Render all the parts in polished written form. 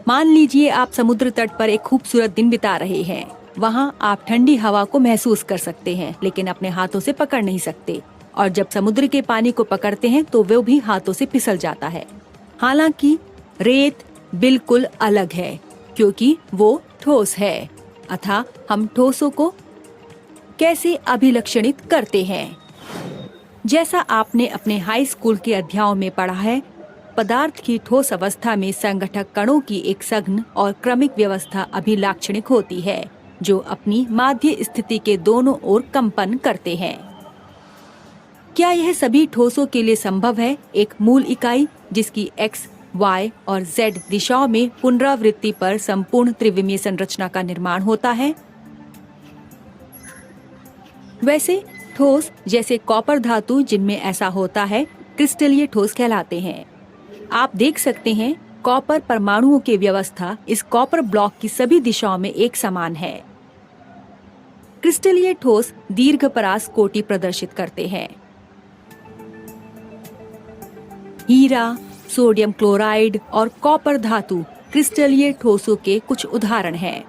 मान लीजिए आप समुद्र तट पर एक खूबसूरत दिन बिता रहे हैं। वहाँ आप ठंडी हवा को महसूस कर सकते हैं, लेकिन अपने हाथों से पकड़ नहीं सकते। और जब समुद्र के पानी को पकड़ते हैं तो वो भी हाथों से फिसल जाता है। हालांकि रेत बिल्कुल अलग है, क्योंकि वो ठोस है। अतः हम ठोसों को कैसे अभिलक्षणित करते हैं? जैसा आपने अपने हाई स्कूल के अध्यायों में पढ़ा है, पदार्थ की ठोस अवस्था में संगठक कणों की एक सघन और क्रमिक व्यवस्था अभिलाक्षणिक होती है, जो अपनी माध्य स्थिति के दोनों ओर कंपन करते हैं। क्या यह सभी ठोसों के लिए संभव है? एक मूल इकाई जिसकी x, y और z दिशाओं में पुनरावृत्ति पर संपूर्ण त्रिविमीय संरचना का निर्माण होता है। वैसे ठोस जैसे कॉपर धातु जिनमें ऐसा होता है, क्रिस्टलीय ठोस कहलाते हैं। आप देख सकते हैं कॉपर परमाणुओं की व्यवस्था इस कॉपर ब्लॉक की सभी दिशाओं में एक समान है। क्रिस्टलीय ठोस दीर्घ परास कोटि प्रदर्शित करते हैं। हीरा, सोडियम क्लोराइड और कॉपर धातु क्रिस्टलीय ठोसों के कुछ उदाहरण हैं।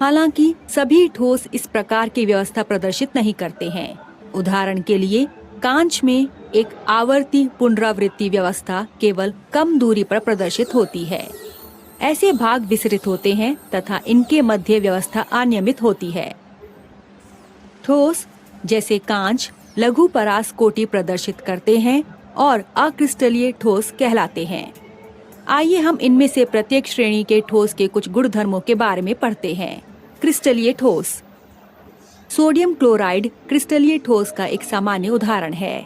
हालांकि सभी ठोस इस प्रकार की व्यवस्था प्रदर्शित नहीं करते हैं। उदाहरण के लिए कांच में एक आवर्ती पुनरावृत्ति व्यवस्था केवल कम दूरी पर प्रदर्शित होती है। ऐसे भाग विसरित होते हैं तथा इनके मध्य व्यवस्था अनियमित होती है। ठोस जैसे कांच लघु परास कोटि प्रदर्शित करते हैं और अक्रिस्टलीय ठोस कहलाते हैं। आइए हम इनमें से प्रत्येक श्रेणी के ठोस के कुछ गुणधर्मों के बारे में पढ़ते हैं। क्रिस्टलीय ठोस। सोडियम क्लोराइड क्रिस्टलीय ठोस का एक सामान्य उदाहरण है।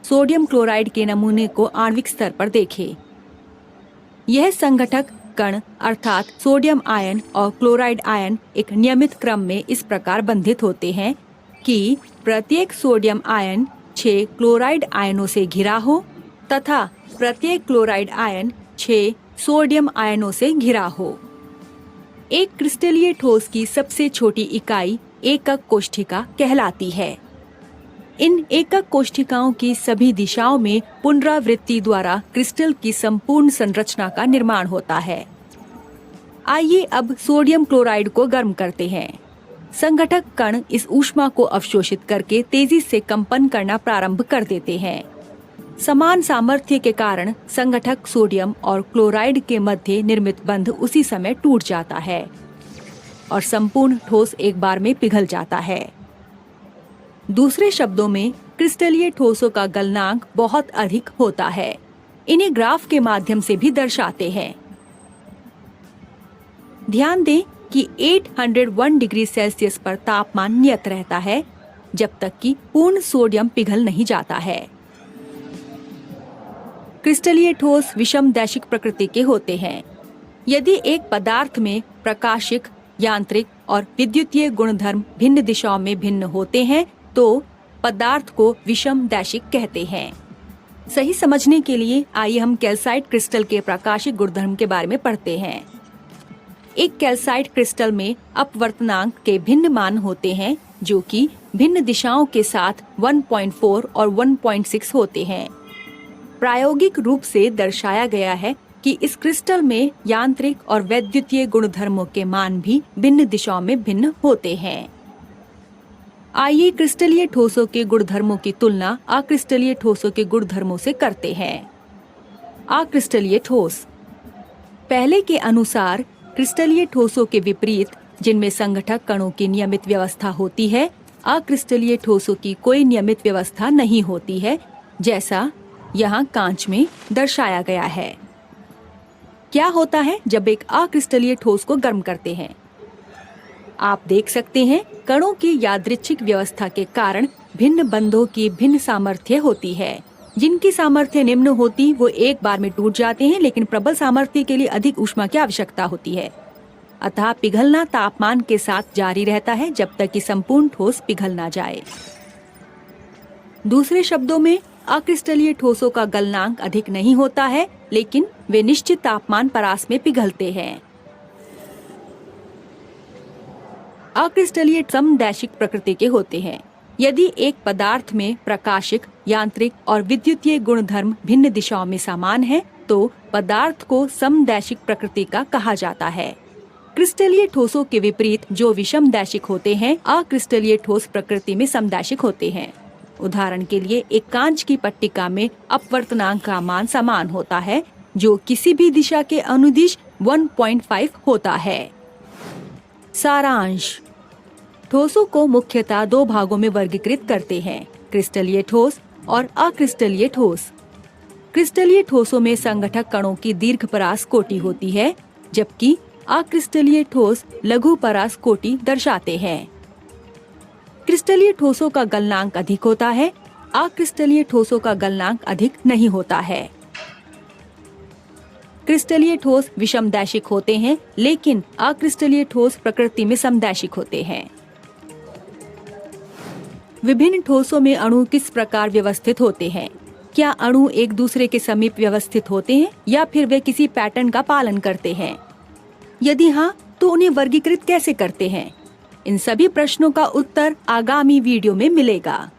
सोडियम क्लोराइड के नमूने को आणविक स्तर पर देखें। यह संघटक कण अर्थात सोडियम आयन और क्लोराइड आयन एक नियमित क्रम में इस प्रकार बंधित होते हैं कि प्रत्येक सोडियम आयन 6 क्लोराइड आयनों से घिरा हो तथा प्रत्येक क्लोराइड आयन 6 सोडियम आयनों से घिरा हो। एक क्रिस्टलीय ठोस की सबसे छोटी इकाई एकक कोष्ठिका कहलाती है। इन एकक कोष्ठिकाओं की सभी दिशाओं में पुनरावृत्ति द्वारा क्रिस्टल की संपूर्ण संरचना का निर्माण होता है। आइए अब सोडियम क्लोराइड को गर्म करते हैं। संघटक कण इस ऊष्मा को अवशोषित करके तेजी से कंपन करना प्रारंभ कर देते हैं। समान सामर्थ्य के कारण संघटक सोडियम और क्लोराइड के मध्य निर्मित बंध उसी समय टूट जाता है और संपूर्ण ठोस एक बार में पिघल जाता है। दूसरे शब्दों में क्रिस्टलीय ठोसों का गलनांक बहुत अधिक होता है। इन्हें ग्राफ के माध्यम से भी दर्शाते हैं। ध्यान दें कि 801 डिग्री सेल्सियस पर तापमान नियत रहता है जब तक कि पूर्ण सोडियम पिघल नहीं जाता है। क्रिस्टलीय ठोस विषमदैशिक प्रकृति के होते हैं। यदि एक पदार्थ में प्रकाशिक, यांत्रिक और विद्युतीय गुणधर्म भिन्न दिशाओं में भिन्न होते हैं तो पदार्थ को विषमदैशिक कहते हैं। सही समझने के लिए आइए हम कैल्साइट क्रिस्टल के प्रकाशिक गुणधर्म के बारे में पढ़ते हैं। एक कैल्साइट क्रिस्टल में अपवर्तनांक के भिन्न मान होते हैं जो कि भिन्न दिशाओं के साथ 1.4 और 1.6 होते हैं। प्रायोगिक रूप से दर्शाया गया है कि इस क्रिस्टल में यांत्रिक और वैद्युतीय गुणधर्मों के मान भी भिन्न दिशाओं में भिन्न होते हैं। आइए क्रिस्टलीय ठोसों के गुणधर्मों की तुलना अक्रिस्टलीय ठोसों के गुणधर्मों से करते हैं। अक्रिस्टलीय ठोस। पहले के अनुसार क्रिस्टलीय ठोसों के विपरीत, जिनमें संघटक कणों की नियमित व्यवस्था होती है, अक्रिस्टलीय ठोसों की कोई नियमित व्यवस्था नहीं होती है, जैसा यहाँ कांच में दर्शाया गया है। क्या होता है जब एक अक्रिस्टलीय ठोस को गर्म करते हैं? आप देख सकते हैं कणों की यादृच्छिक व्यवस्था के कारण भिन्न बंधों की भिन्न सामर्थ्य होती है। जिनकी सामर्थ्य निम्न होती वो एक बार में टूट जाते हैं, लेकिन प्रबल सामर्थ्य के लिए अधिक ऊष्मा की आवश्यकता होती है। अतः पिघलना तापमान के साथ जारी रहता है जब तक कि संपूर्ण ठोस पिघल ना जाए। दूसरे शब्दों में अक्रिस्टलीय ठोसों का गलनांक अधिक नहीं होता है, लेकिन वे निश्चित तापमान परास में पिघलते हैं। अक्रिस्टलीय समदैशिक प्रकृति के होते हैं। यदि एक पदार्थ में प्रकाशिक, यांत्रिक और विद्युतीय गुणधर्म भिन्न दिशाओं में समान है तो पदार्थ को समदैशिक प्रकृति का कहा जाता है। क्रिस्टलीय ठोसों के विपरीत जो विषमदैशिक होते हैं, अक्रिस्टलीय ठोस प्रकृति में समदैशिक होते हैं। उदाहरण के लिए एक कांच की पट्टिका में अपवर्तनांक का मान समान होता है जो किसी भी दिशा के अनुदिश 1.5 होता है। सारांश। ठोसों को मुख्यतः दो भागों में वर्गीकृत करते हैं, क्रिस्टलीय ठोस और अक्रिस्टलीय ठोस। क्रिस्टलीय ठोसों में संगठक कणों की दीर्घ परास कोटि होती है, जबकि अक्रिस्टलीय ठोस लघु परास कोटि दर्शाते हैं। क्रिस्टलीय ठोसों का गलनांक अधिक होता है, अक्रिस्टलीय ठोसों का गलनांक अधिक नहीं होता है। क्रिस्टलीय ठोस विषमदैशिक होते हैं, लेकिन अक्रिस्टलीय ठोस प्रकृति में समदैशिक होते हैं। विभिन्न ठोसों में अणु किस प्रकार व्यवस्थित होते हैं? क्या अणु एक दूसरे के समीप व्यवस्थित होते हैं या फिर वे किसी पैटर्न का पालन करते हैं? यदि हाँ, तो उन्हें वर्गीकृत कैसे करते हैं? इन सभी प्रश्नों का उत्तर आगामी वीडियो में मिलेगा।